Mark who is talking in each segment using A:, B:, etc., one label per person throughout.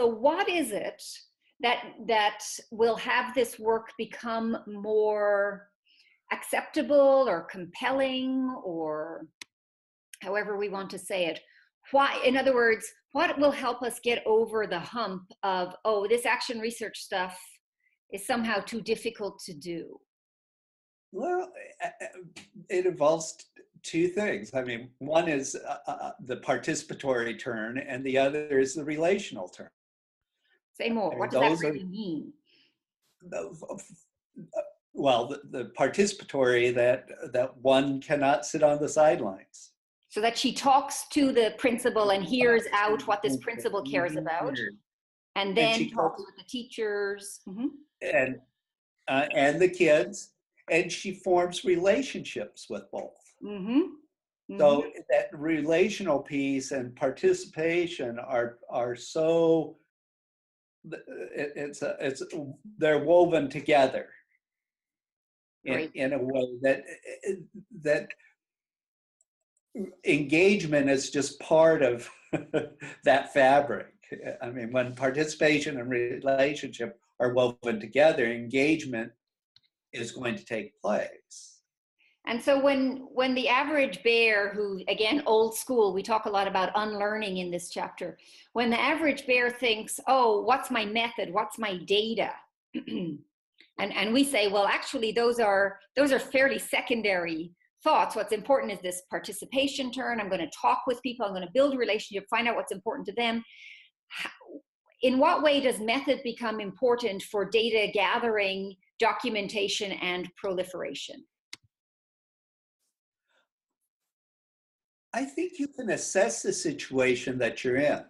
A: what is it that will have this work become more acceptable or compelling, or however we want to say it? Why, in other words, what will help us get over the hump of, oh, this action research stuff is somehow too difficult to do?
B: Well, it involves two things. I mean, one is the participatory turn, and the other is the relational turn.
A: Say more. What does that really mean?
B: Well, the participatory, that one cannot sit on the sidelines.
A: So that she talks to the principal and hears out what this principal cares about, and then she talks with the teachers.
B: And the kids, and she forms relationships with both. So that relational piece and participation are so, they're woven together in a way that engagement is just part of that fabric. I mean, when participation and relationship are woven together, engagement is going to take place.
A: And so when the average bear, who, again, old school, we talk a lot about unlearning in this chapter, when the average bear thinks, oh, what's my method? What's my data? and we say, well, actually, those are fairly secondary thoughts. What's important is this participation turn. I'm going to talk with people. I'm going to build a relationship, find out what's important to them. In what way does method become important for data gathering, documentation, and proliferation?
B: I think you can assess the situation that you're in.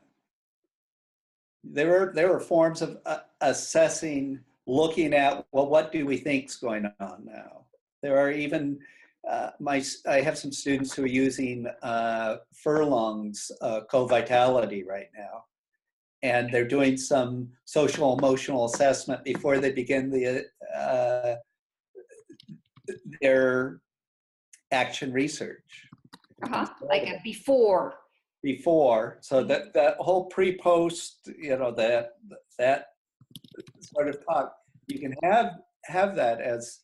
B: There are forms of assessing, looking at, well, what do we think is going on now? There are even, I have some students who are using Furlong's co-vitality right now. And they're doing some social emotional assessment before they begin their action research.
A: Like a before.
B: So that whole pre-post, that sort of talk, you can have that as,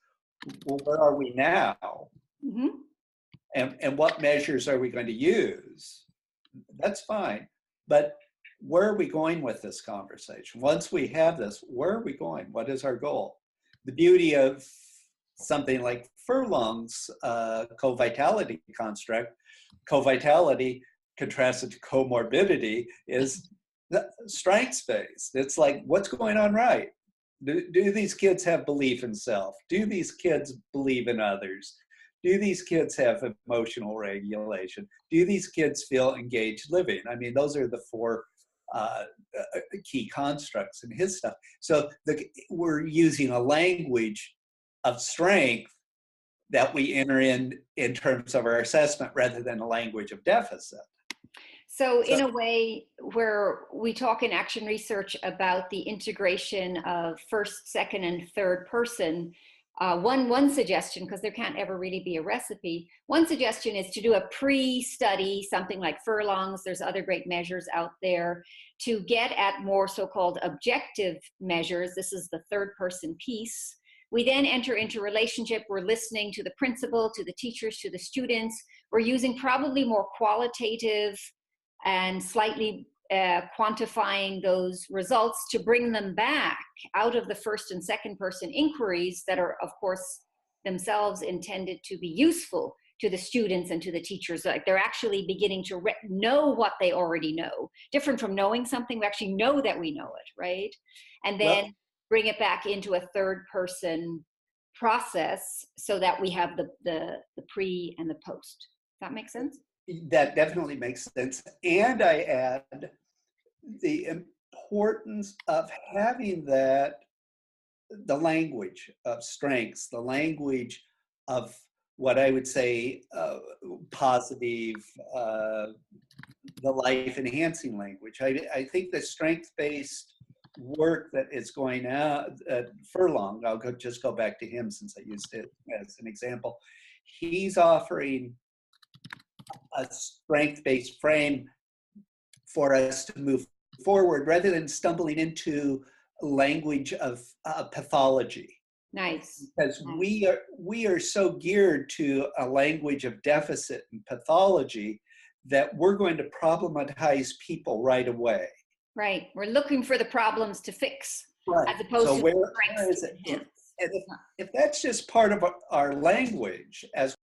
B: well, where are we now? And what measures are we going to use? That's fine. But where are we going with this conversation? Once we have this, where are we going? What is our goal? The beauty of something like Furlong's co-vitality construct, co-vitality contrasted to comorbidity, is strengths-based. It's like, what's going on right? Do these kids have belief in self? Do these kids believe in others? Do these kids have emotional regulation? Do these kids feel engaged living? I mean, those are the four key constructs in his stuff. So we're using a language of strength that we enter in terms of our assessment rather than a language of deficit.
A: So in a way where we talk in action research about the integration of first, second, and third person, one suggestion, because there can't ever really be a recipe, one suggestion is to do a pre-study, something like Furlong's, there's other great measures out there, to get at more so-called objective measures. This is the third person piece. We then enter into relationship. We're listening to the principal, to the teachers, to the students. We're using probably more qualitative and slightly quantifying those results to bring them back out of the first and second person inquiries that are, of course, themselves intended to be useful to the students and to the teachers. Like they're actually beginning to know what they already know. Different from knowing something, we actually know that we know it, right? And then bring it back into a third person process so that we have the pre and the post. Does that make sense?
B: That definitely makes sense. And I add the importance of having the language of strengths, the language of what I would say positive, the life enhancing language. I think the strength-based work that is going out at Furlong, I'll just go back to him since I used it as an example. He's offering a strength-based frame for us to move forward rather than stumbling into language of pathology.
A: Nice.
B: Because
A: Nice.
B: we are so geared to a language of deficit and pathology that we're going to problematize people right away.
A: Right. We're looking for the problems to fix,
B: Right.
A: as opposed
B: So
A: to
B: where
A: strengths
B: is
A: to
B: it?
A: enhance.
B: If that's just part of our language as